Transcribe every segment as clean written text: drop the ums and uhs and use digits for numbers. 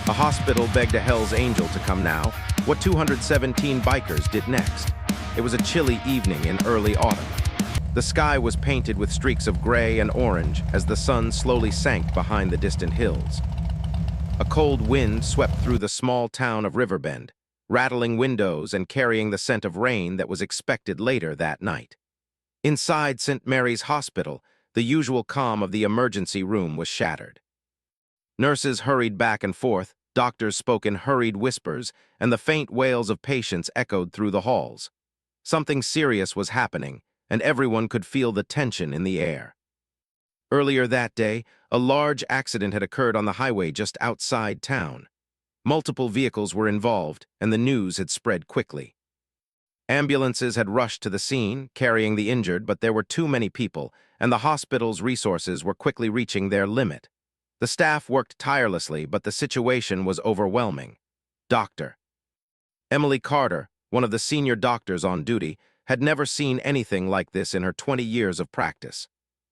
A hospital begged a Hell's Angel to come now. What 217 bikers did next? It was a chilly evening in early autumn. The sky was painted with streaks of gray and orange as the sun slowly sank behind the distant hills. A cold wind swept through the small town of Riverbend, rattling windows and carrying the scent of rain that was expected later that night. Inside St. Mary's Hospital, the usual calm of the emergency room was shattered. Nurses hurried back and forth, doctors spoke in hurried whispers, and the faint wails of patients echoed through the halls. Something serious was happening, and everyone could feel the tension in the air. Earlier that day, a large accident had occurred on the highway just outside town. Multiple vehicles were involved, and the news had spread quickly. Ambulances had rushed to the scene, carrying the injured, but there were too many people, and the hospital's resources were quickly reaching their limit. The staff worked tirelessly, but the situation was overwhelming. Dr. Emily Carter, one of the senior doctors on duty, had never seen anything like this in her 20 years of practice.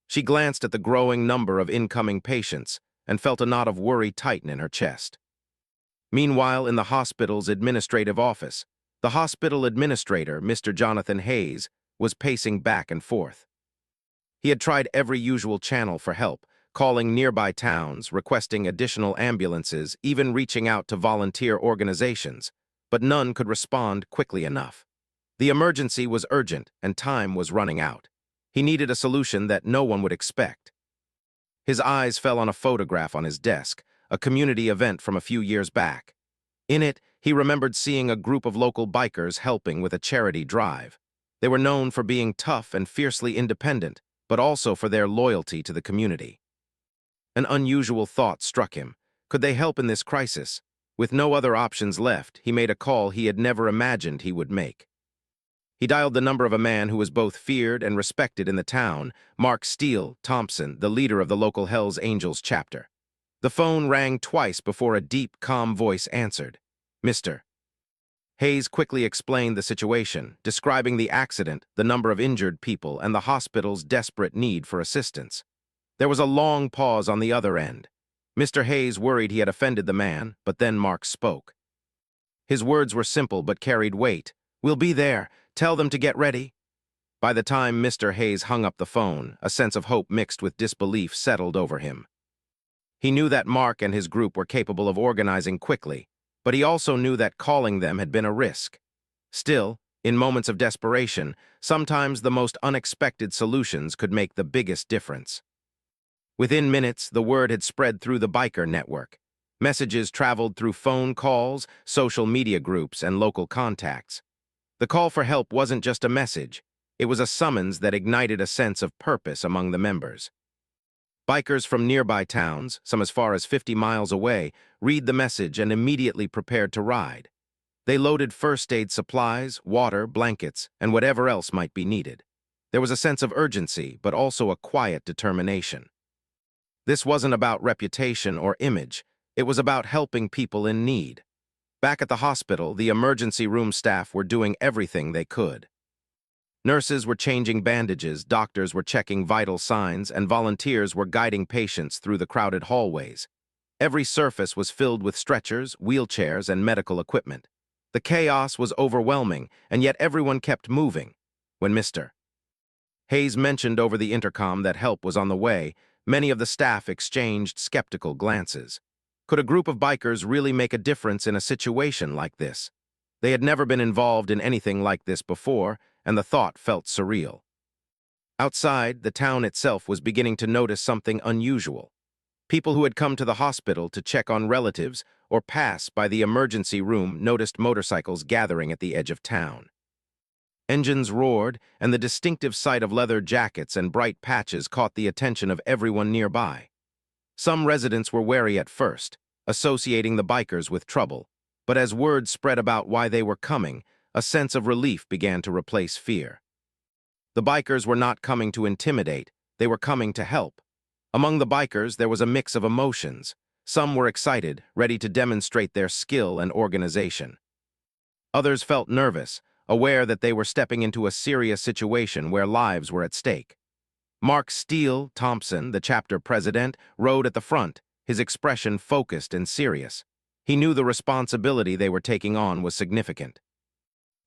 She glanced at the growing number of incoming patients and felt a knot of worry tighten in her chest. Meanwhile, in the hospital's administrative office, the hospital administrator, Mr. Jonathan Hayes, was pacing back and forth. He had tried every usual channel for help, calling nearby towns, requesting additional ambulances, even reaching out to volunteer organizations, but none could respond quickly enough. The emergency was urgent, and time was running out. He needed a solution that no one would expect. His eyes fell on a photograph on his desk, a community event from a few years back. In it, he remembered seeing a group of local bikers helping with a charity drive. They were known for being tough and fiercely independent, but also for their loyalty to the community. An unusual thought struck him. Could they help in this crisis? With no other options left, he made a call he had never imagined he would make. He dialed the number of a man who was both feared and respected in the town, Mark Steele Thompson, the leader of the local Hells Angels chapter. The phone rang twice before a deep, calm voice answered. Mr. Hayes quickly explained the situation, describing the accident, the number of injured people, and the hospital's desperate need for assistance. There was a long pause on the other end. Mr. Hayes worried he had offended the man, but then Mark spoke. His words were simple but carried weight. "We'll be there. Tell them to get ready." By the time Mr. Hayes hung up the phone, a sense of hope mixed with disbelief settled over him. He knew that Mark and his group were capable of organizing quickly, but he also knew that calling them had been a risk. Still, in moments of desperation, sometimes the most unexpected solutions could make the biggest difference. Within minutes, the word had spread through the biker network. Messages traveled through phone calls, social media groups, and local contacts. The call for help wasn't just a message. It was a summons that ignited a sense of purpose among the members. Bikers from nearby towns, some as far as 50 miles away, read the message and immediately prepared to ride. They loaded first aid supplies, water, blankets, and whatever else might be needed. There was a sense of urgency, but also a quiet determination. This wasn't about reputation or image. It was about helping people in need. Back at the hospital, the emergency room staff were doing everything they could. Nurses were changing bandages, doctors were checking vital signs, and volunteers were guiding patients through the crowded hallways. Every surface was filled with stretchers, wheelchairs, and medical equipment. The chaos was overwhelming, and yet everyone kept moving. When Mr. Hayes mentioned over the intercom that help was on the way, many of the staff exchanged skeptical glances. Could a group of bikers really make a difference in a situation like this? They had never been involved in anything like this before, and the thought felt surreal. Outside, the town itself was beginning to notice something unusual. People who had come to the hospital to check on relatives or pass by the emergency room noticed motorcycles gathering at the edge of town. Engines roared, and the distinctive sight of leather jackets and bright patches caught the attention of everyone nearby. Some residents were wary at first, associating the bikers with trouble, but as word spread about why they were coming, a sense of relief began to replace fear. The bikers were not coming to intimidate, they were coming to help. Among the bikers, there was a mix of emotions. Some were excited, ready to demonstrate their skill and organization. Others felt nervous, aware that they were stepping into a serious situation where lives were at stake. Mark Steele Thompson, the chapter president, rode at the front, his expression focused and serious. He knew the responsibility they were taking on was significant.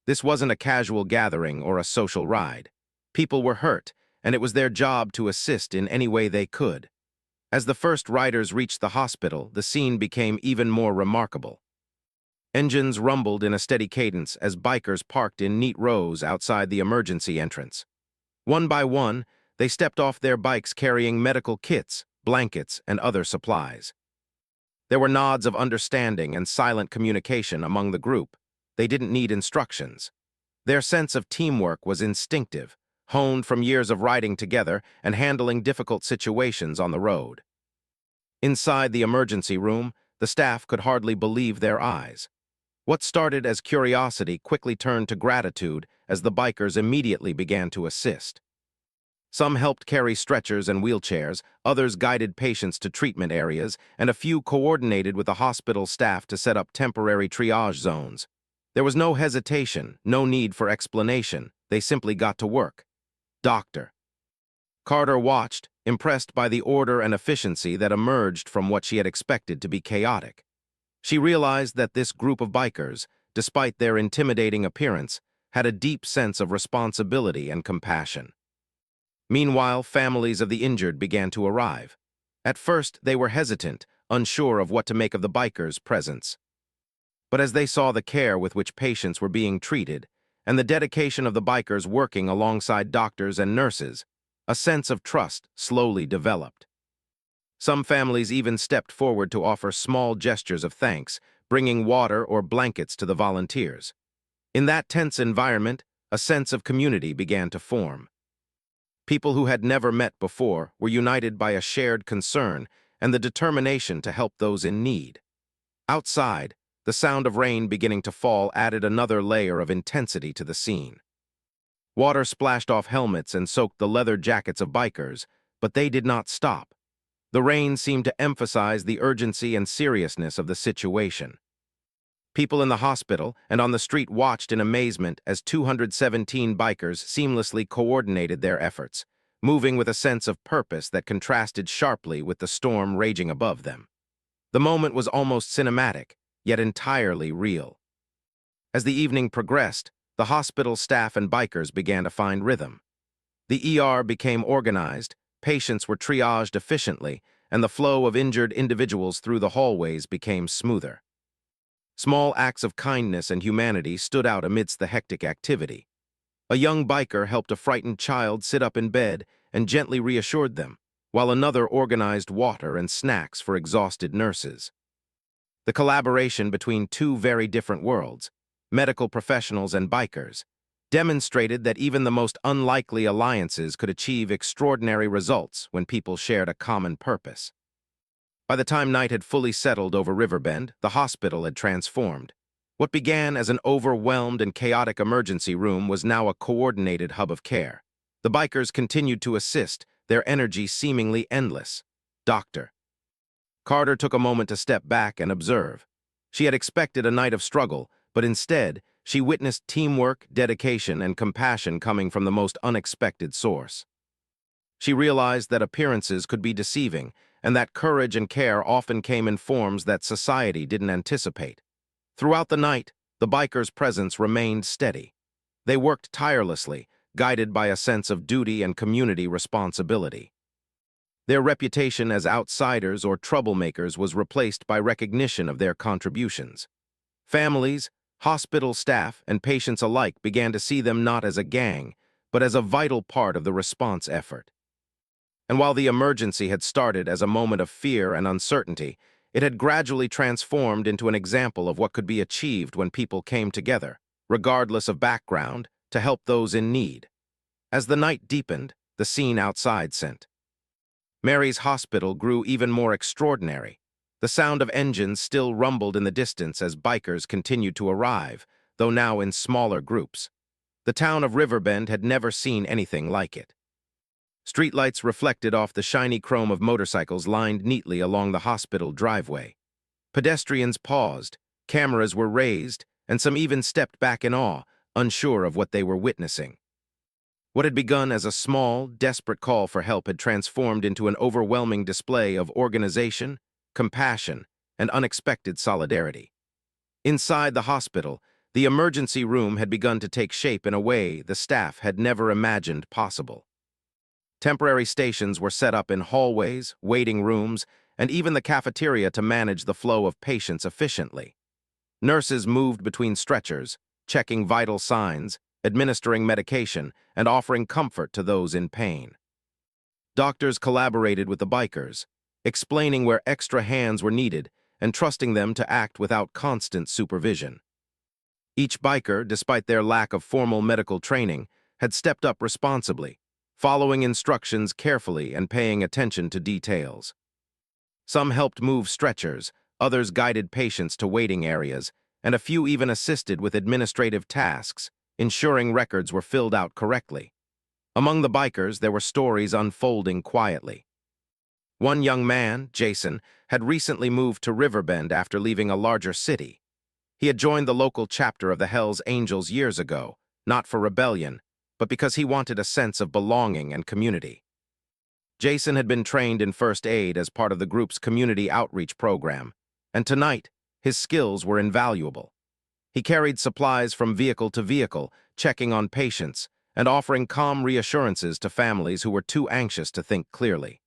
This wasn't a casual gathering or a social ride. People were hurt, and it was their job to assist in any way they could. As the first riders reached the hospital, the scene became even more remarkable. Engines rumbled in a steady cadence as bikers parked in neat rows outside the emergency entrance. One by one, they stepped off their bikes carrying medical kits, blankets, and other supplies. There were nods of understanding and silent communication among the group. They didn't need instructions. Their sense of teamwork was instinctive, honed from years of riding together and handling difficult situations on the road. Inside the emergency room, the staff could hardly believe their eyes. What started as curiosity quickly turned to gratitude as the bikers immediately began to assist. Some helped carry stretchers and wheelchairs, others guided patients to treatment areas, and a few coordinated with the hospital staff to set up temporary triage zones. There was no hesitation, no need for explanation. They simply got to work. Doctor. Carter watched, impressed by the order and efficiency that emerged from what she had expected to be chaotic. She realized that this group of bikers, despite their intimidating appearance, had a deep sense of responsibility and compassion. Meanwhile, families of the injured began to arrive. At first, they were hesitant, unsure of what to make of the bikers' presence. But as they saw the care with which patients were being treated, and the dedication of the bikers working alongside doctors and nurses, a sense of trust slowly developed. Some families even stepped forward to offer small gestures of thanks, bringing water or blankets to the volunteers. In that tense environment, a sense of community began to form. People who had never met before were united by a shared concern and the determination to help those in need. Outside, the sound of rain beginning to fall added another layer of intensity to the scene. Water splashed off helmets and soaked the leather jackets of bikers, but they did not stop. The rain seemed to emphasize the urgency and seriousness of the situation. People in the hospital and on the street watched in amazement as 217 bikers seamlessly coordinated their efforts, moving with a sense of purpose that contrasted sharply with the storm raging above them. The moment was almost cinematic, yet entirely real. As the evening progressed, the hospital staff and bikers began to find rhythm. The ER became organized, patients were triaged efficiently, and the flow of injured individuals through the hallways became smoother. Small acts of kindness and humanity stood out amidst the hectic activity. A young biker helped a frightened child sit up in bed and gently reassured them, while another organized water and snacks for exhausted nurses. The collaboration between two very different worlds, medical professionals and bikers, demonstrated that even the most unlikely alliances could achieve extraordinary results when people shared a common purpose. By the time night had fully settled over Riverbend, the hospital had transformed. What began as an overwhelmed and chaotic emergency room was now a coordinated hub of care. The bikers continued to assist, their energy seemingly endless. Doctor. Carter took a moment to step back and observe. She had expected a night of struggle, but instead, she witnessed teamwork, dedication, and compassion coming from the most unexpected source. She realized that appearances could be deceiving, and that courage and care often came in forms that society didn't anticipate. Throughout the night, the bikers' presence remained steady. They worked tirelessly, guided by a sense of duty and community responsibility. Their reputation as outsiders or troublemakers was replaced by recognition of their contributions. Families, hospital staff, and patients alike began to see them not as a gang, but as a vital part of the response effort. And while the emergency had started as a moment of fear and uncertainty, it had gradually transformed into an example of what could be achieved when people came together, regardless of background, to help those in need. As the night deepened, the scene outside sent. Mary's hospital grew even more extraordinary. The sound of engines still rumbled in the distance as bikers continued to arrive, though now in smaller groups. The town of Riverbend had never seen anything like it. Streetlights reflected off the shiny chrome of motorcycles lined neatly along the hospital driveway. Pedestrians paused, cameras were raised, and some even stepped back in awe, unsure of what they were witnessing. What had begun as a small, desperate call for help had transformed into an overwhelming display of organization, compassion, and unexpected solidarity. Inside the hospital, the emergency room had begun to take shape in a way the staff had never imagined possible. Temporary stations were set up in hallways, waiting rooms, and even the cafeteria to manage the flow of patients efficiently. Nurses moved between stretchers, checking vital signs, administering medication, and offering comfort to those in pain. Doctors collaborated with the bikers, explaining where extra hands were needed and trusting them to act without constant supervision. Each biker, despite their lack of formal medical training, had stepped up responsibly, following instructions carefully and paying attention to details. Some helped move stretchers, others guided patients to waiting areas, and a few even assisted with administrative tasks, ensuring records were filled out correctly. Among the bikers, there were stories unfolding quietly. One young man, Jason, had recently moved to Riverbend after leaving a larger city. He had joined the local chapter of the Hells Angels years ago, not for rebellion, but because he wanted a sense of belonging and community. Jason had been trained in first aid as part of the group's community outreach program, and tonight, his skills were invaluable. He carried supplies from vehicle to vehicle, checking on patients, and offering calm reassurances to families who were too anxious to think clearly.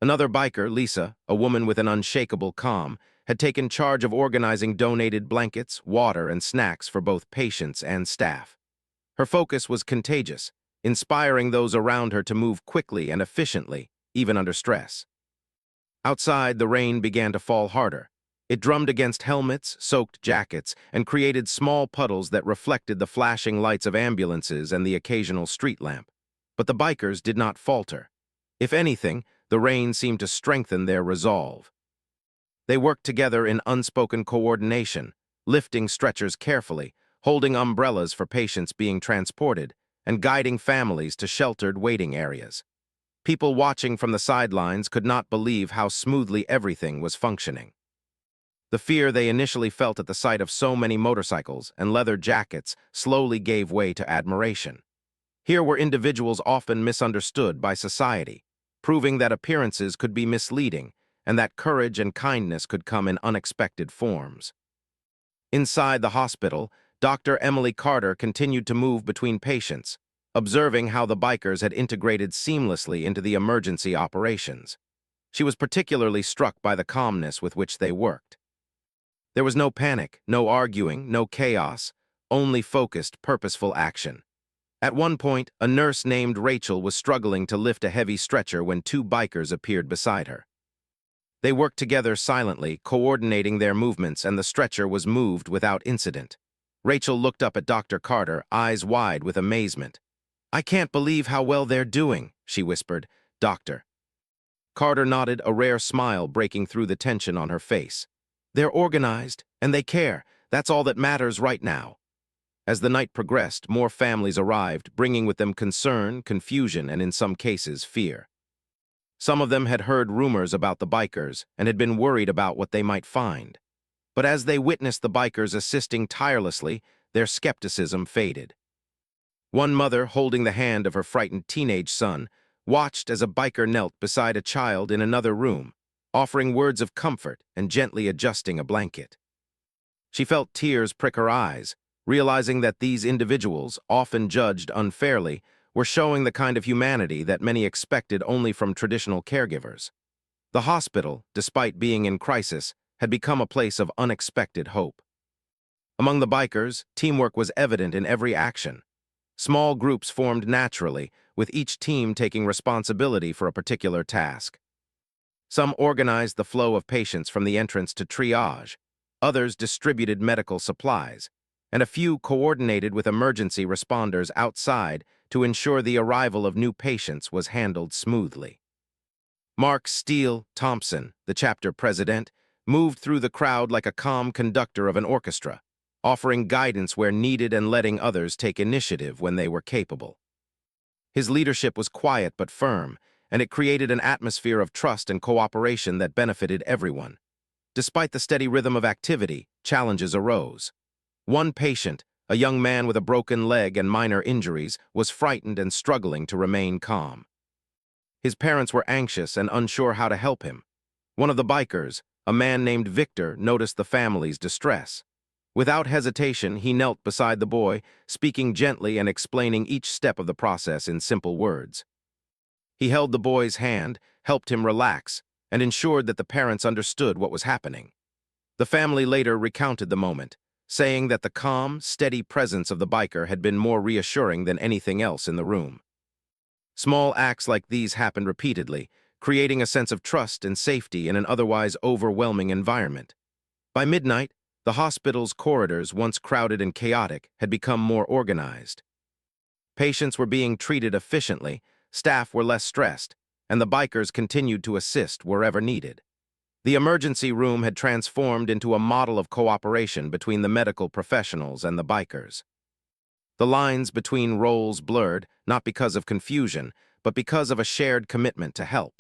Another biker, Lisa, a woman with an unshakable calm, had taken charge of organizing donated blankets, water, and snacks for both patients and staff. Her focus was contagious, inspiring those around her to move quickly and efficiently, even under stress. Outside, the rain began to fall harder. It drummed against helmets, soaked jackets, and created small puddles that reflected the flashing lights of ambulances and the occasional street lamp. But the bikers did not falter. If anything, the rain seemed to strengthen their resolve. They worked together in unspoken coordination, lifting stretchers carefully, holding umbrellas for patients being transported, and guiding families to sheltered waiting areas. People watching from the sidelines could not believe how smoothly everything was functioning. The fear they initially felt at the sight of so many motorcycles and leather jackets slowly gave way to admiration. Here were individuals often misunderstood by society, proving that appearances could be misleading and that courage and kindness could come in unexpected forms. Inside the hospital, Dr. Emily Carter continued to move between patients, observing how the bikers had integrated seamlessly into the emergency operations. She was particularly struck by the calmness with which they worked. There was no panic, no arguing, no chaos, only focused, purposeful action. At one point, a nurse named Rachel was struggling to lift a heavy stretcher when two bikers appeared beside her. They worked together silently, coordinating their movements, and the stretcher was moved without incident. Rachel looked up at Dr. Carter, eyes wide with amazement. "I can't believe how well they're doing," she whispered. "Doctor." Carter nodded, a rare smile breaking through the tension on her face. "They're organized, and they care. That's all that matters right now." As the night progressed, more families arrived, bringing with them concern, confusion, and in some cases, fear. Some of them had heard rumors about the bikers and had been worried about what they might find. But as they witnessed the bikers assisting tirelessly, their skepticism faded. One mother, holding the hand of her frightened teenage son, watched as a biker knelt beside a child in another room, offering words of comfort and gently adjusting a blanket. She felt tears prick her eyes, realizing that these individuals, often judged unfairly, were showing the kind of humanity that many expected only from traditional caregivers. The hospital, despite being in crisis, had become a place of unexpected hope. Among the bikers, teamwork was evident in every action. Small groups formed naturally, with each team taking responsibility for a particular task. Some organized the flow of patients from the entrance to triage, others distributed medical supplies, and a few coordinated with emergency responders outside to ensure the arrival of new patients was handled smoothly. Mark Steele Thompson, the chapter president, moved through the crowd like a calm conductor of an orchestra, offering guidance where needed and letting others take initiative when they were capable. His leadership was quiet but firm, and it created an atmosphere of trust and cooperation that benefited everyone. Despite the steady rhythm of activity, challenges arose. One patient, a young man with a broken leg and minor injuries, was frightened and struggling to remain calm. His parents were anxious and unsure how to help him. One of the bikers, a man named Victor noticed the family's distress. Without hesitation, he knelt beside the boy, speaking gently and explaining each step of the process in simple words. He held the boy's hand, helped him relax, and ensured that the parents understood what was happening. The family later recounted the moment, saying that the calm, steady presence of the biker had been more reassuring than anything else in the room. Small acts like these happened repeatedly, creating a sense of trust and safety in an otherwise overwhelming environment. By midnight, the hospital's corridors, once crowded and chaotic, had become more organized. Patients were being treated efficiently, staff were less stressed, and the bikers continued to assist wherever needed. The emergency room had transformed into a model of cooperation between the medical professionals and the bikers. The lines between roles blurred, not because of confusion, but because of a shared commitment to help.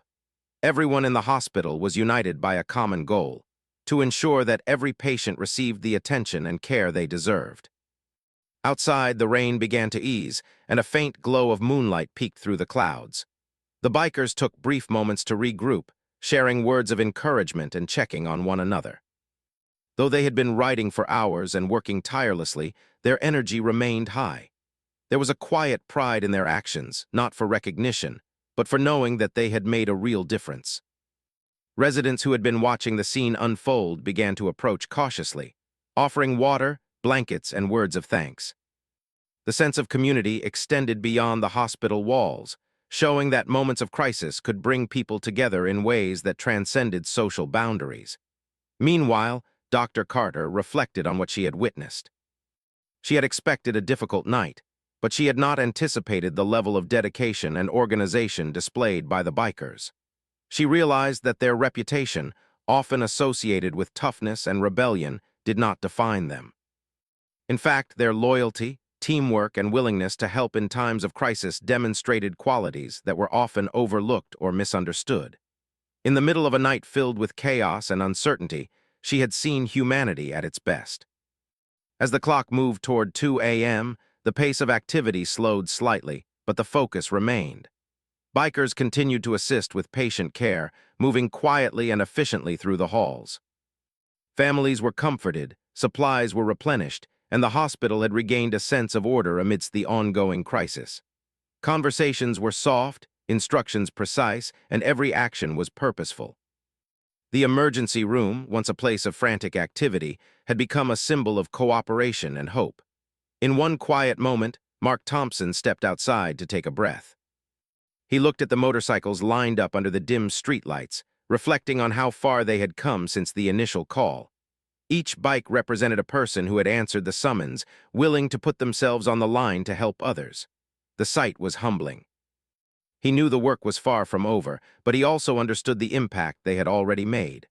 Everyone in the hospital was united by a common goal: to ensure that every patient received the attention and care they deserved. Outside, the rain began to ease, and a faint glow of moonlight peeked through the clouds. The bikers took brief moments to regroup, sharing words of encouragement and checking on one another. Though they had been riding for hours and working tirelessly, their energy remained high. There was a quiet pride in their actions, not for recognition, but for knowing that they had made a real difference. Residents who had been watching the scene unfold began to approach cautiously, offering water, blankets, and words of thanks. The sense of community extended beyond the hospital walls, showing that moments of crisis could bring people together in ways that transcended social boundaries. Meanwhile, Dr. Carter reflected on what she had witnessed. She had expected a difficult night, but she had not anticipated the level of dedication and organization displayed by the bikers. She realized that their reputation, often associated with toughness and rebellion, did not define them. In fact, their loyalty, teamwork, and willingness to help in times of crisis demonstrated qualities that were often overlooked or misunderstood. In the middle of a night filled with chaos and uncertainty, she had seen humanity at its best. As the clock moved toward 2 a.m., the pace of activity slowed slightly, but the focus remained. Bikers continued to assist with patient care, moving quietly and efficiently through the halls. Families were comforted, supplies were replenished, and the hospital had regained a sense of order amidst the ongoing crisis. Conversations were soft, instructions precise, and every action was purposeful. The emergency room, once a place of frantic activity, had become a symbol of cooperation and hope. In one quiet moment, Mark Thompson stepped outside to take a breath. He looked at the motorcycles lined up under the dim streetlights, reflecting on how far they had come since the initial call. Each bike represented a person who had answered the summons, willing to put themselves on the line to help others. The sight was humbling. He knew the work was far from over, but he also understood the impact they had already made.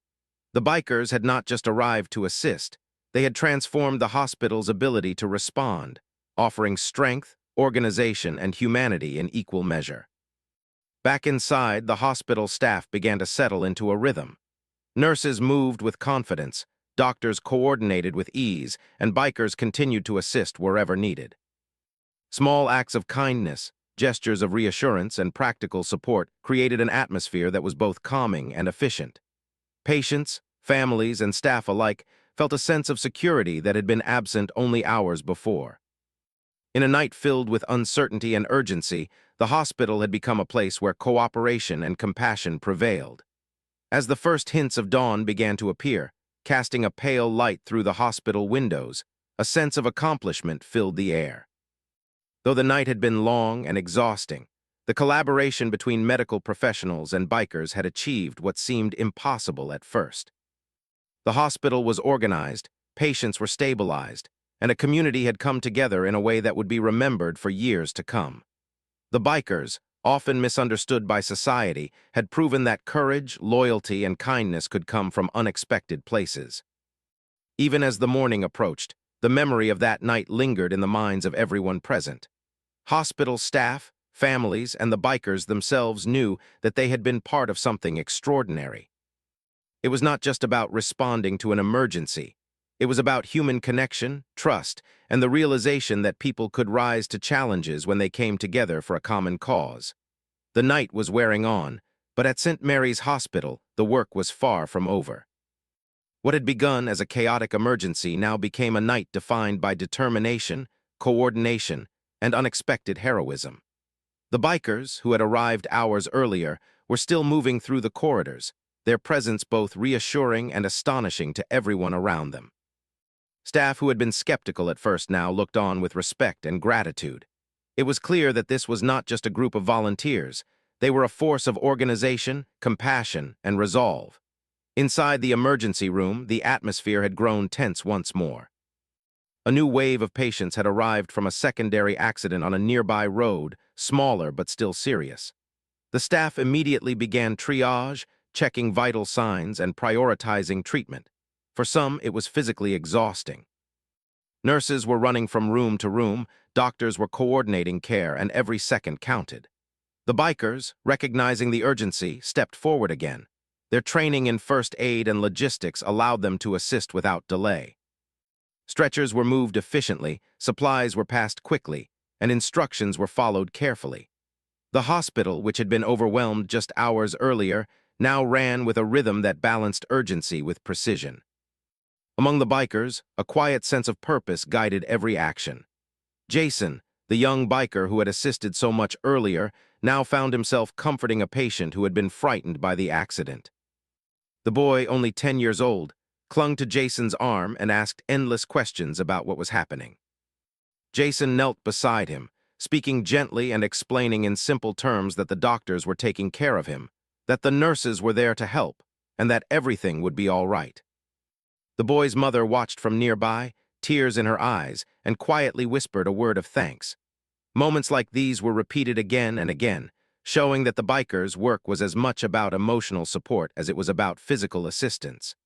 The bikers had not just arrived to assist, they had transformed the hospital's ability to respond, offering strength, organization, and humanity in equal measure. Back inside, the hospital staff began to settle into a rhythm. Nurses moved with confidence, doctors coordinated with ease, and bikers continued to assist wherever needed. Small acts of kindness, gestures of reassurance, and practical support created an atmosphere that was both calming and efficient. Patients, families, and staff alike felt a sense of security that had been absent only hours before. In a night filled with uncertainty and urgency, the hospital had become a place where cooperation and compassion prevailed. As the first hints of dawn began to appear, casting a pale light through the hospital windows, a sense of accomplishment filled the air. Though the night had been long and exhausting, the collaboration between medical professionals and bikers had achieved what seemed impossible at first. The hospital was organized, patients were stabilized, and a community had come together in a way that would be remembered for years to come. The bikers, often misunderstood by society, had proven that courage, loyalty, and kindness could come from unexpected places. Even as the morning approached, the memory of that night lingered in the minds of everyone present. Hospital staff, families, and the bikers themselves knew that they had been part of something extraordinary. It was not just about responding to an emergency. It was about human connection, trust, and the realization that people could rise to challenges when they came together for a common cause. The night was wearing on, but at St. Mary's Hospital, the work was far from over. What had begun as a chaotic emergency now became a night defined by determination, coordination, and unexpected heroism. The bikers, who had arrived hours earlier, were still moving through the corridors, their presence both reassuring and astonishing to everyone around them. Staff who had been skeptical at first now looked on with respect and gratitude. It was clear that this was not just a group of volunteers. They were a force of organization, compassion, and resolve. Inside the emergency room, the atmosphere had grown tense once more. A new wave of patients had arrived from a secondary accident on a nearby road, smaller but still serious. The staff immediately began triage, checking vital signs, and prioritizing treatment. For some, it was physically exhausting. Nurses were running from room to room, doctors were coordinating care, and every second counted. The bikers, recognizing the urgency, stepped forward again. Their training in first aid and logistics allowed them to assist without delay. Stretchers were moved efficiently, supplies were passed quickly, and instructions were followed carefully. The hospital, which had been overwhelmed just hours earlier, now ran with a rhythm that balanced urgency with precision. Among the bikers, a quiet sense of purpose guided every action. Jason, the young biker who had assisted so much earlier, now found himself comforting a patient who had been frightened by the accident. The boy, only 10 years old, clung to Jason's arm and asked endless questions about what was happening. Jason knelt beside him, speaking gently and explaining in simple terms that the doctors were taking care of him, that the nurses were there to help, and that everything would be all right. The boy's mother watched from nearby, tears in her eyes, and quietly whispered a word of thanks. Moments like these were repeated again and again, showing that the bikers' work was as much about emotional support as it was about physical assistance.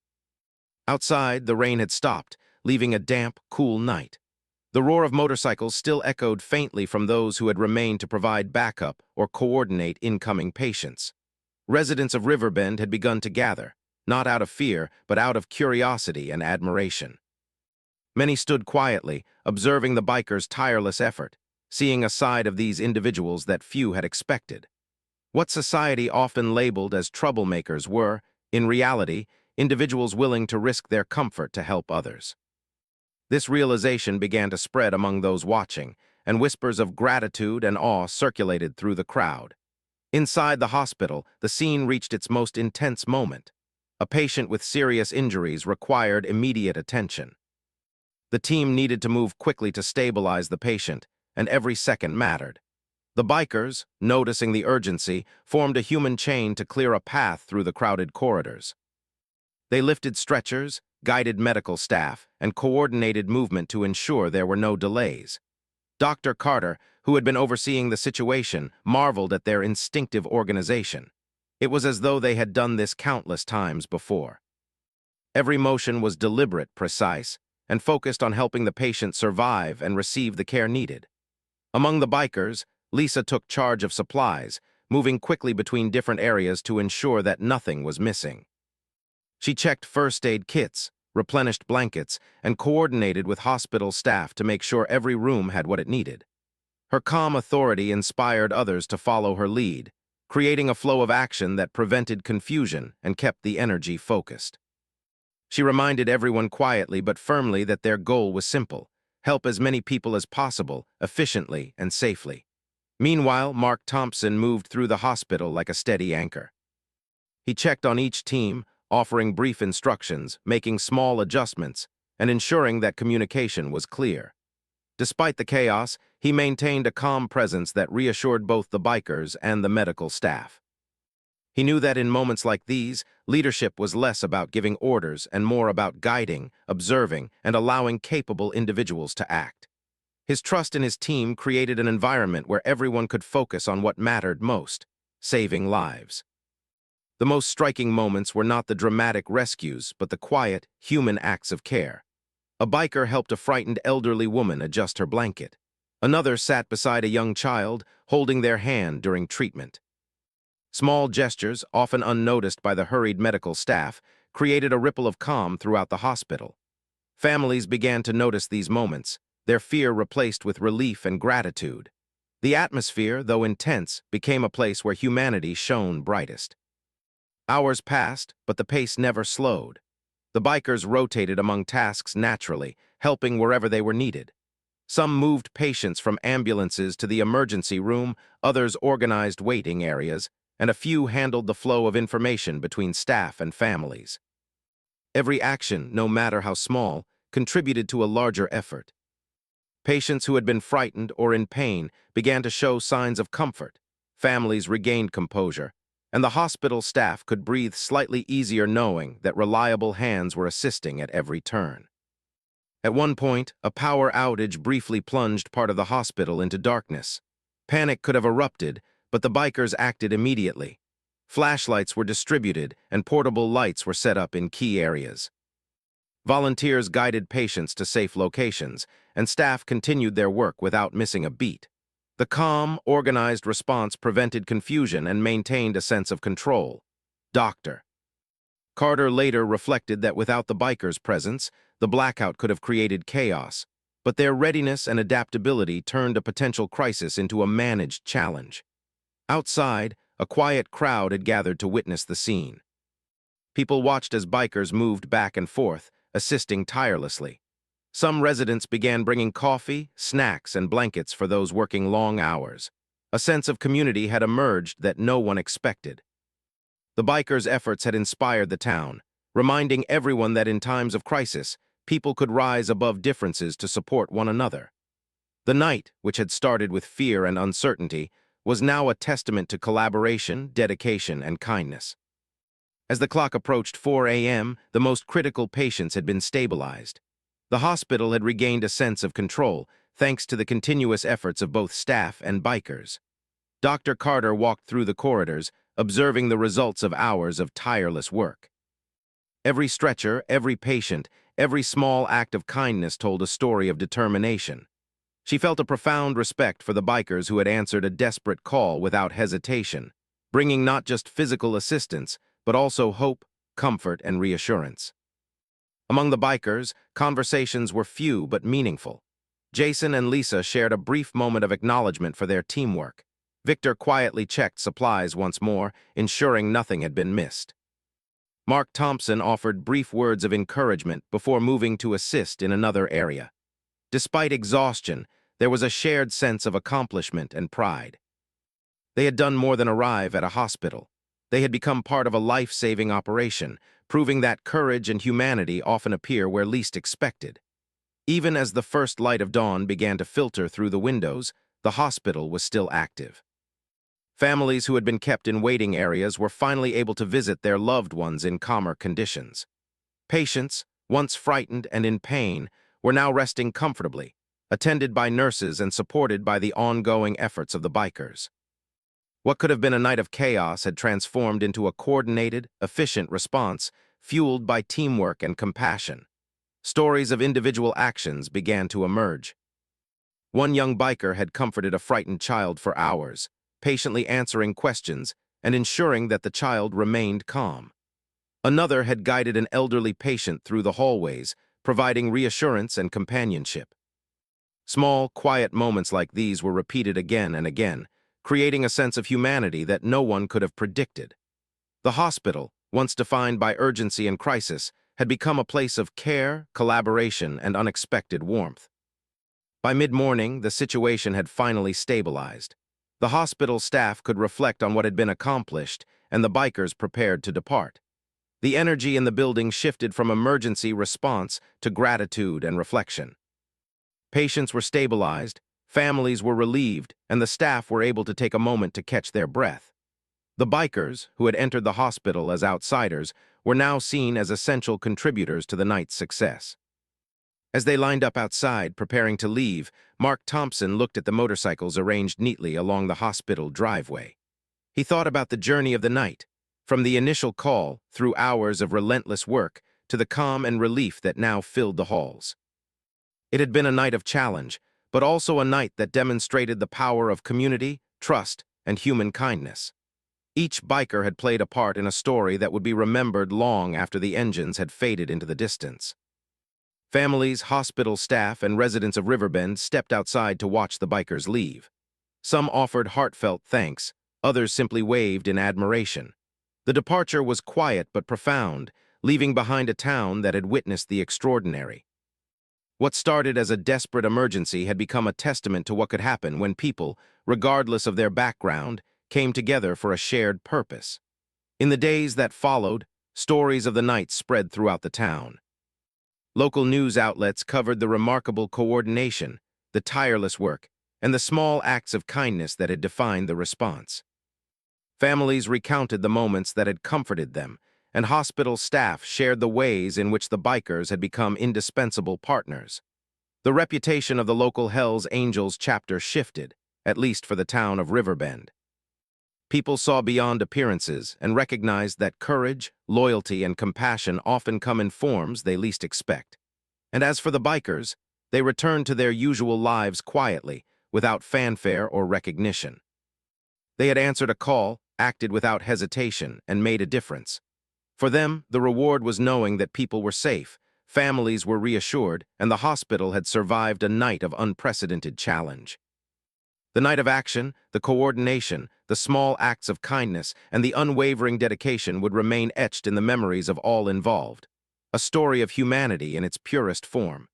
Outside, the rain had stopped, leaving a damp, cool night. The roar of motorcycles still echoed faintly from those who had remained to provide backup or coordinate incoming patients. Residents of Riverbend had begun to gather, not out of fear, but out of curiosity and admiration. Many stood quietly, observing the bikers' tireless effort, seeing a side of these individuals that few had expected. What society often labeled as troublemakers were, in reality, individuals willing to risk their comfort to help others. This realization began to spread among those watching, and whispers of gratitude and awe circulated through the crowd. Inside the hospital, the scene reached its most intense moment. A patient with serious injuries required immediate attention. The team needed to move quickly to stabilize the patient, and every second mattered. The bikers, noticing the urgency, formed a human chain to clear a path through the crowded corridors. They lifted stretchers, guided medical staff, and coordinated movement to ensure there were no delays. Dr. Carter, who had been overseeing the situation, marveled at their instinctive organization. It was as though they had done this countless times before. Every motion was deliberate, precise, and focused on helping the patient survive and receive the care needed. Among the bikers, Lisa took charge of supplies, moving quickly between different areas to ensure that nothing was missing. She checked first aid kits, replenished blankets, and coordinated with hospital staff to make sure every room had what it needed. Her calm authority inspired others to follow her lead, creating a flow of action that prevented confusion and kept the energy focused. She reminded everyone quietly but firmly that their goal was simple: help as many people as possible, efficiently and safely. Meanwhile, Mark Thompson moved through the hospital like a steady anchor. He checked on each team, offering brief instructions, making small adjustments, and ensuring that communication was clear. Despite the chaos, he maintained a calm presence that reassured both the bikers and the medical staff. He knew that in moments like these, leadership was less about giving orders and more about guiding, observing, and allowing capable individuals to act. His trust in his team created an environment where everyone could focus on what mattered most: saving lives. The most striking moments were not the dramatic rescues, but the quiet, human acts of care. A biker helped a frightened elderly woman adjust her blanket. Another sat beside a young child, holding their hand during treatment. Small gestures, often unnoticed by the hurried medical staff, created a ripple of calm throughout the hospital. Families began to notice these moments, their fear replaced with relief and gratitude. The atmosphere, though intense, became a place where humanity shone brightest. Hours passed, but the pace never slowed. The bikers rotated among tasks naturally, helping wherever they were needed. Some moved patients from ambulances to the emergency room, others organized waiting areas, and a few handled the flow of information between staff and families. Every action, no matter how small, contributed to a larger effort. Patients who had been frightened or in pain began to show signs of comfort. Families regained composure, and the hospital staff could breathe slightly easier knowing that reliable hands were assisting at every turn. At one point, a power outage briefly plunged part of the hospital into darkness. Panic could have erupted, but the bikers acted immediately. Flashlights were distributed, and portable lights were set up in key areas. Volunteers guided patients to safe locations, and staff continued their work without missing a beat. The calm, organized response prevented confusion and maintained a sense of control. Dr. Carter later reflected that without the bikers' presence, the blackout could have created chaos, but their readiness and adaptability turned a potential crisis into a managed challenge. Outside, a quiet crowd had gathered to witness the scene. People watched as bikers moved back and forth, assisting tirelessly. Some residents began bringing coffee, snacks, and blankets for those working long hours. A sense of community had emerged that no one expected. The bikers' efforts had inspired the town, reminding everyone that in times of crisis, people could rise above differences to support one another. The night, which had started with fear and uncertainty, was now a testament to collaboration, dedication, and kindness. As the clock approached 4 a.m., the most critical patients had been stabilized. The hospital had regained a sense of control, thanks to the continuous efforts of both staff and bikers. Dr. Carter walked through the corridors, observing the results of hours of tireless work. Every stretcher, every patient, every small act of kindness told a story of determination. She felt a profound respect for the bikers who had answered a desperate call without hesitation, bringing not just physical assistance, but also hope, comfort, and reassurance. Among the bikers, conversations were few but meaningful. Jason and Lisa shared a brief moment of acknowledgement for their teamwork. Victor quietly checked supplies once more, ensuring nothing had been missed. Mark Thompson offered brief words of encouragement before moving to assist in another area. Despite exhaustion, there was a shared sense of accomplishment and pride. They had done more than arrive at a hospital. They had become part of a life-saving operation, proving that courage and humanity often appear where least expected. Even as the first light of dawn began to filter through the windows, the hospital was still active. Families who had been kept in waiting areas were finally able to visit their loved ones in calmer conditions. Patients, once frightened and in pain, were now resting comfortably, attended by nurses and supported by the ongoing efforts of the bikers. What could have been a night of chaos had transformed into a coordinated, efficient response, fueled by teamwork and compassion. Stories of individual actions began to emerge. One young biker had comforted a frightened child for hours, patiently answering questions and ensuring that the child remained calm. Another had guided an elderly patient through the hallways, providing reassurance and companionship. Small, quiet moments like these were repeated again and again, creating a sense of humanity that no one could have predicted. The hospital, once defined by urgency and crisis, had become a place of care, collaboration, and unexpected warmth. By mid-morning, the situation had finally stabilized. The hospital staff could reflect on what had been accomplished, and the bikers prepared to depart. The energy in the building shifted from emergency response to gratitude and reflection. Patients were stabilized, families were relieved, and the staff were able to take a moment to catch their breath. The bikers, who had entered the hospital as outsiders, were now seen as essential contributors to the night's success. As they lined up outside, preparing to leave, Mark Thompson looked at the motorcycles arranged neatly along the hospital driveway. He thought about the journey of the night, from the initial call, through hours of relentless work, to the calm and relief that now filled the halls. It had been a night of challenge, but also a night that demonstrated the power of community, trust, and human kindness. Each biker had played a part in a story that would be remembered long after the engines had faded into the distance. Families, hospital staff, and residents of Riverbend stepped outside to watch the bikers leave. Some offered heartfelt thanks, others simply waved in admiration. The departure was quiet but profound, leaving behind a town that had witnessed the extraordinary. What started as a desperate emergency had become a testament to what could happen when people, regardless of their background, came together for a shared purpose. In the days that followed, stories of the night spread throughout the town. Local news outlets covered the remarkable coordination, the tireless work, and the small acts of kindness that had defined the response. Families recounted the moments that had comforted them, and hospital staff shared the ways in which the bikers had become indispensable partners. The reputation of the local Hells Angels chapter shifted, at least for the town of Riverbend. People saw beyond appearances and recognized that courage, loyalty, and compassion often come in forms they least expect. And as for the bikers, they returned to their usual lives quietly, without fanfare or recognition. They had answered a call, acted without hesitation, and made a difference. For them, the reward was knowing that people were safe, families were reassured, and the hospital had survived a night of unprecedented challenge. The night of action, the coordination, the small acts of kindness, and the unwavering dedication would remain etched in the memories of all involved. A story of humanity in its purest form.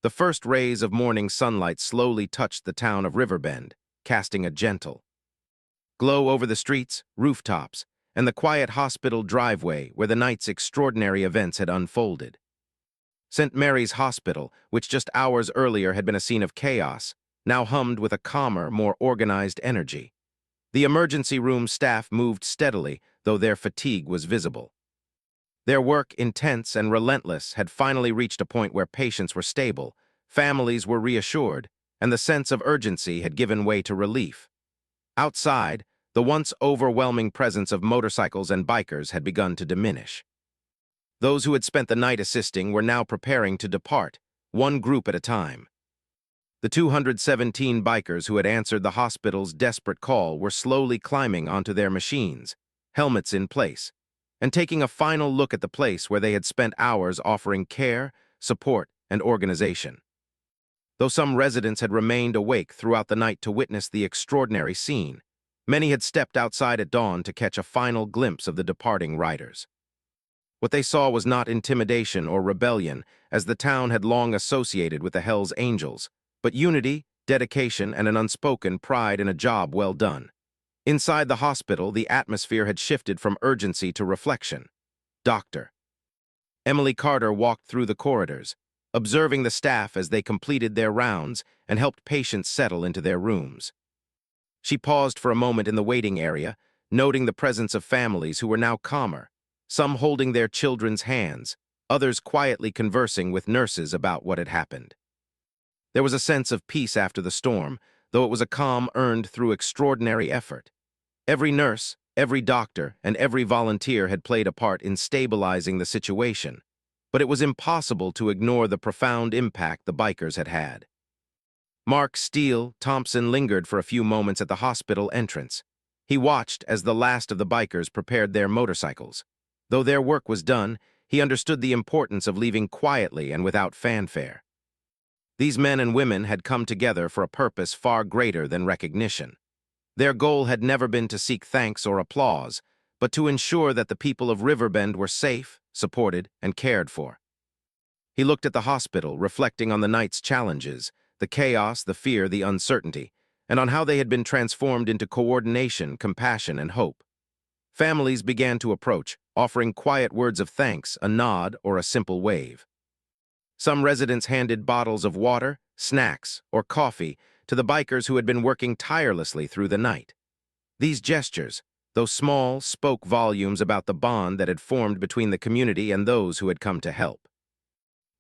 The first rays of morning sunlight slowly touched the town of Riverbend, casting a gentle glow over the streets, rooftops, and the quiet hospital driveway where the night's extraordinary events had unfolded. St. Mary's Hospital, which just hours earlier had been a scene of chaos, now hummed with a calmer, more organized energy. The emergency room staff moved steadily, though their fatigue was visible. Their work, intense and relentless, had finally reached a point where patients were stable, families were reassured, and the sense of urgency had given way to relief. Outside, the once overwhelming presence of motorcycles and bikers had begun to diminish. Those who had spent the night assisting were now preparing to depart, one group at a time. The 217 bikers who had answered the hospital's desperate call were slowly climbing onto their machines, helmets in place, and taking a final look at the place where they had spent hours offering care, support, and organization. Though some residents had remained awake throughout the night to witness the extraordinary scene, many had stepped outside at dawn to catch a final glimpse of the departing riders. What they saw was not intimidation or rebellion, as the town had long associated with the Hells Angels, but unity, dedication, and an unspoken pride in a job well done. Inside the hospital, the atmosphere had shifted from urgency to reflection. Dr. Emily Carter walked through the corridors, observing the staff as they completed their rounds and helped patients settle into their rooms. She paused for a moment in the waiting area, noting the presence of families who were now calmer, some holding their children's hands, others quietly conversing with nurses about what had happened. There was a sense of peace after the storm, though it was a calm earned through extraordinary effort. Every nurse, every doctor, and every volunteer had played a part in stabilizing the situation, but it was impossible to ignore the profound impact the bikers had had. Mark Steele Thompson lingered for a few moments at the hospital entrance. He watched as the last of the bikers prepared their motorcycles. Though their work was done, he understood the importance of leaving quietly and without fanfare. These men and women had come together for a purpose far greater than recognition. Their goal had never been to seek thanks or applause, but to ensure that the people of Riverbend were safe, supported, and cared for. He looked at the hospital, reflecting on the night's challenges, the chaos, the fear, the uncertainty, and on how they had been transformed into coordination, compassion, and hope. Families began to approach, offering quiet words of thanks, a nod, or a simple wave. Some residents handed bottles of water, snacks, or coffee to the bikers who had been working tirelessly through the night. These gestures, though small, spoke volumes about the bond that had formed between the community and those who had come to help.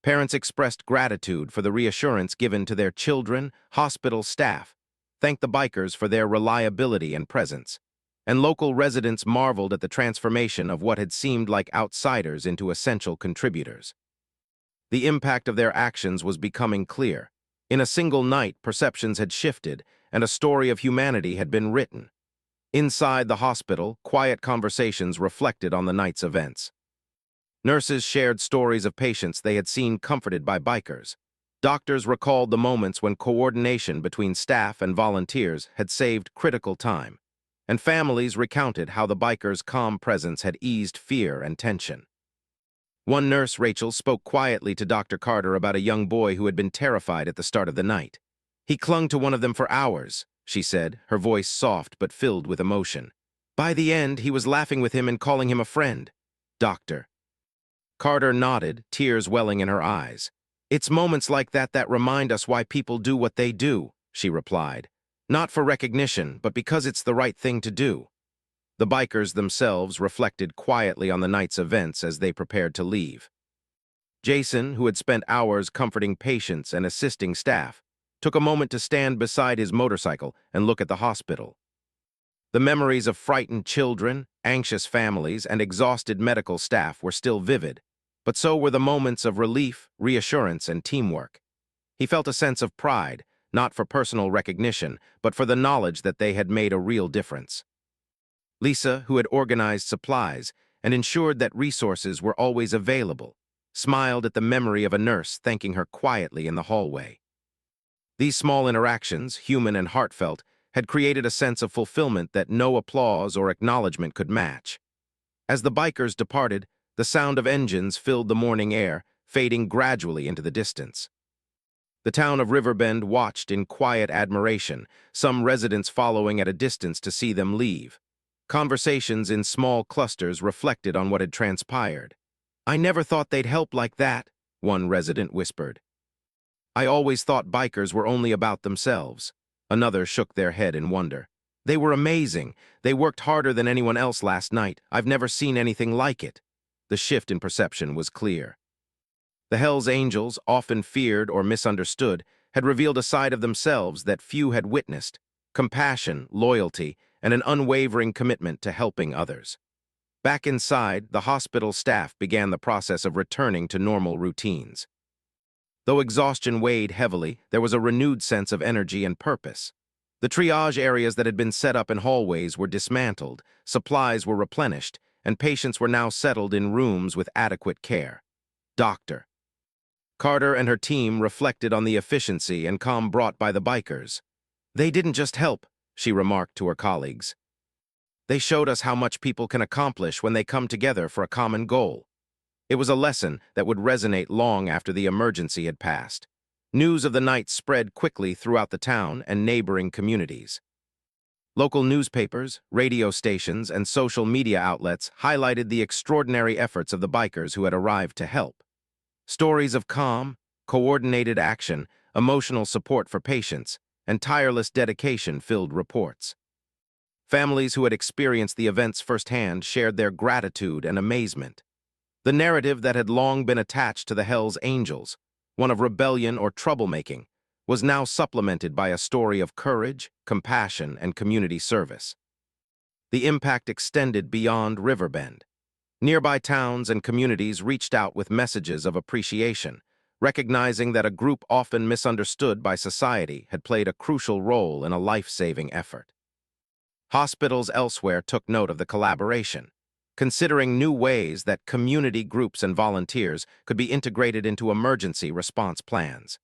Parents expressed gratitude for the reassurance given to their children, hospital staff, thanked the bikers for their reliability and presence, and local residents marveled at the transformation of what had seemed like outsiders into essential contributors. The impact of their actions was becoming clear. In a single night, perceptions had shifted, and a story of humanity had been written. Inside the hospital, quiet conversations reflected on the night's events. Nurses shared stories of patients they had seen comforted by bikers. Doctors recalled the moments when coordination between staff and volunteers had saved critical time, and families recounted how the bikers' calm presence had eased fear and tension. One nurse, Rachel, spoke quietly to Dr. Carter about a young boy who had been terrified at the start of the night. "He clung to one of them for hours," she said, her voice soft but filled with emotion. "By the end, he was laughing with him and calling him a friend." Doctor Carter nodded, tears welling in her eyes. "It's moments like that that remind us why people do what they do," she replied. "Not for recognition, but because it's the right thing to do." The bikers themselves reflected quietly on the night's events as they prepared to leave. Jason, who had spent hours comforting patients and assisting staff, took a moment to stand beside his motorcycle and look at the hospital. The memories of frightened children, anxious families, and exhausted medical staff were still vivid, but so were the moments of relief, reassurance, and teamwork. He felt a sense of pride, not for personal recognition, but for the knowledge that they had made a real difference. Lisa, who had organized supplies and ensured that resources were always available, smiled at the memory of a nurse thanking her quietly in the hallway. These small interactions, human and heartfelt, had created a sense of fulfillment that no applause or acknowledgement could match. As the bikers departed, the sound of engines filled the morning air, fading gradually into the distance. The town of Riverbend watched in quiet admiration, some residents following at a distance to see them leave. Conversations in small clusters reflected on what had transpired. "I never thought they'd help like that," one resident whispered. "I always thought bikers were only about themselves." Another shook their head in wonder. "They were amazing. They worked harder than anyone else last night. I've never seen anything like it." The shift in perception was clear. The Hells Angels, often feared or misunderstood, had revealed a side of themselves that few had witnessed: compassion, loyalty, and an unwavering commitment to helping others. Back inside, the hospital staff began the process of returning to normal routines. Though exhaustion weighed heavily, there was a renewed sense of energy and purpose. The triage areas that had been set up in hallways were dismantled, supplies were replenished, and patients were now settled in rooms with adequate care. Dr. Carter and her team reflected on the efficiency and calm brought by the bikers. "They didn't just help," she remarked to her colleagues. "They showed us how much people can accomplish when they come together for a common goal." It was a lesson that would resonate long after the emergency had passed. News of the night spread quickly throughout the town and neighboring communities. Local newspapers, radio stations, and social media outlets highlighted the extraordinary efforts of the bikers who had arrived to help. Stories of calm, coordinated action, emotional support for patients, and tireless dedication filled reports. Families who had experienced the events firsthand shared their gratitude and amazement. The narrative that had long been attached to the Hells Angels, one of rebellion or troublemaking, was now supplemented by a story of courage, compassion, and community service. The impact extended beyond Riverbend. Nearby towns and communities reached out with messages of appreciation, recognizing that a group often misunderstood by society had played a crucial role in a life-saving effort. Hospitals elsewhere took note of the collaboration, considering new ways that community groups and volunteers could be integrated into emergency response plans.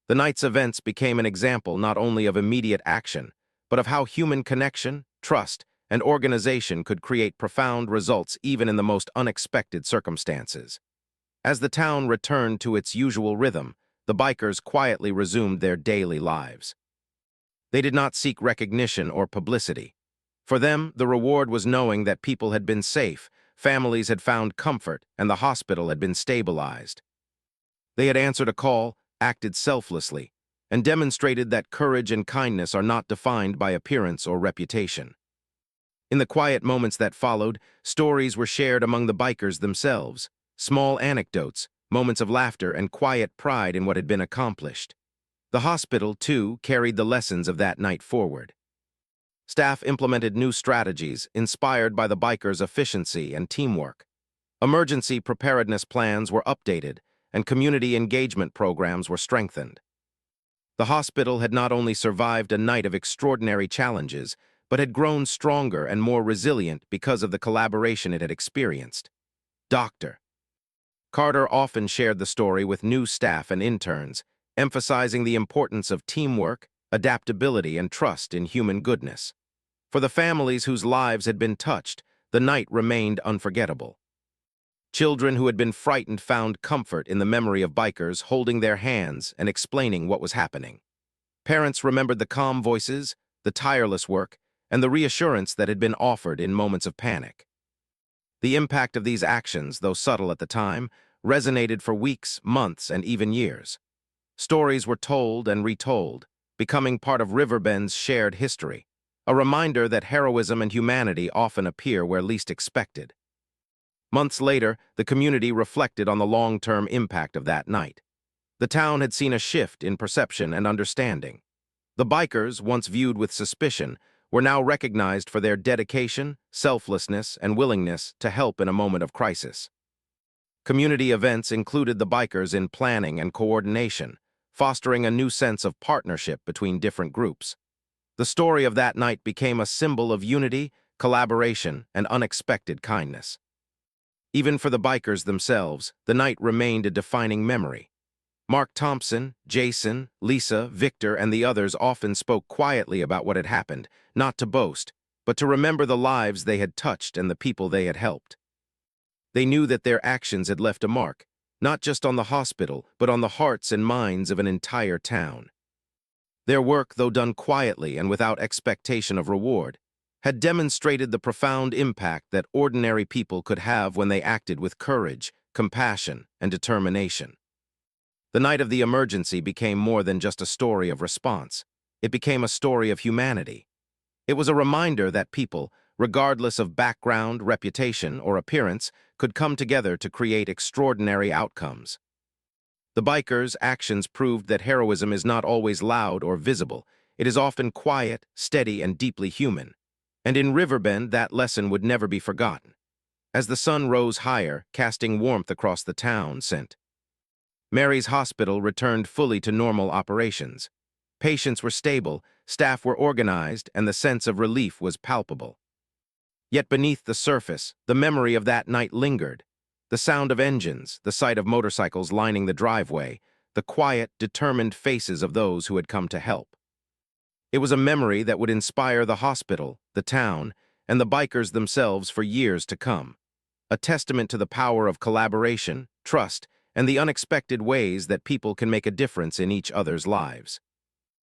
The night's events became an example not only of immediate action, but of how human connection, trust, and organization could create profound results even in the most unexpected circumstances. As the town returned to its usual rhythm, the bikers quietly resumed their daily lives. They did not seek recognition or publicity. For them, the reward was knowing that people had been safe, families had found comfort, and the hospital had been stabilized. They had answered a call, acted selflessly, and demonstrated that courage and kindness are not defined by appearance or reputation. In the quiet moments that followed, stories were shared among the bikers themselves, small anecdotes, moments of laughter, and quiet pride in what had been accomplished. The hospital, too, carried the lessons of that night forward. Staff implemented new strategies inspired by the bikers' efficiency and teamwork. Emergency preparedness plans were updated, and community engagement programs were strengthened. The hospital had not only survived a night of extraordinary challenges, but had grown stronger and more resilient because of the collaboration it had experienced. Dr. Carter often shared the story with new staff and interns, emphasizing the importance of teamwork, adaptability, and trust in human goodness. For the families whose lives had been touched, the night remained unforgettable. Children who had been frightened found comfort in the memory of bikers holding their hands and explaining what was happening. Parents remembered the calm voices, the tireless work, and the reassurance that had been offered in moments of panic. The impact of these actions, though subtle at the time, resonated for weeks, months, and even years. Stories were told and retold, becoming part of Riverbend's shared history, a reminder that heroism and humanity often appear where least expected. Months later, the community reflected on the long-term impact of that night. The town had seen a shift in perception and understanding. The bikers, once viewed with suspicion, were now recognized for their dedication, selflessness, and willingness to help in a moment of crisis. Community events included the bikers in planning and coordination, fostering a new sense of partnership between different groups. The story of that night became a symbol of unity, collaboration, and unexpected kindness. Even for the bikers themselves, the night remained a defining memory. Mark Thompson, Jason, Lisa, Victor, and the others often spoke quietly about what had happened, not to boast, but to remember the lives they had touched and the people they had helped. They knew that their actions had left a mark, not just on the hospital, but on the hearts and minds of an entire town. Their work, though done quietly and without expectation of reward, had demonstrated the profound impact that ordinary people could have when they acted with courage, compassion, and determination. The night of the emergency became more than just a story of response. It became a story of humanity. It was a reminder that people, regardless of background, reputation, or appearance, could come together to create extraordinary outcomes. The bikers' actions proved that heroism is not always loud or visible. It is often quiet, steady, and deeply human. And in Riverbend, that lesson would never be forgotten. As the sun rose higher, casting warmth across the town, Mary's hospital returned fully to normal operations. Patients were stable, staff were organized, and the sense of relief was palpable. Yet beneath the surface, the memory of that night lingered. The sound of engines, the sight of motorcycles lining the driveway, the quiet, determined faces of those who had come to help. It was a memory that would inspire the hospital, the town, and the bikers themselves for years to come. A testament to the power of collaboration, trust, and the unexpected ways that people can make a difference in each other's lives.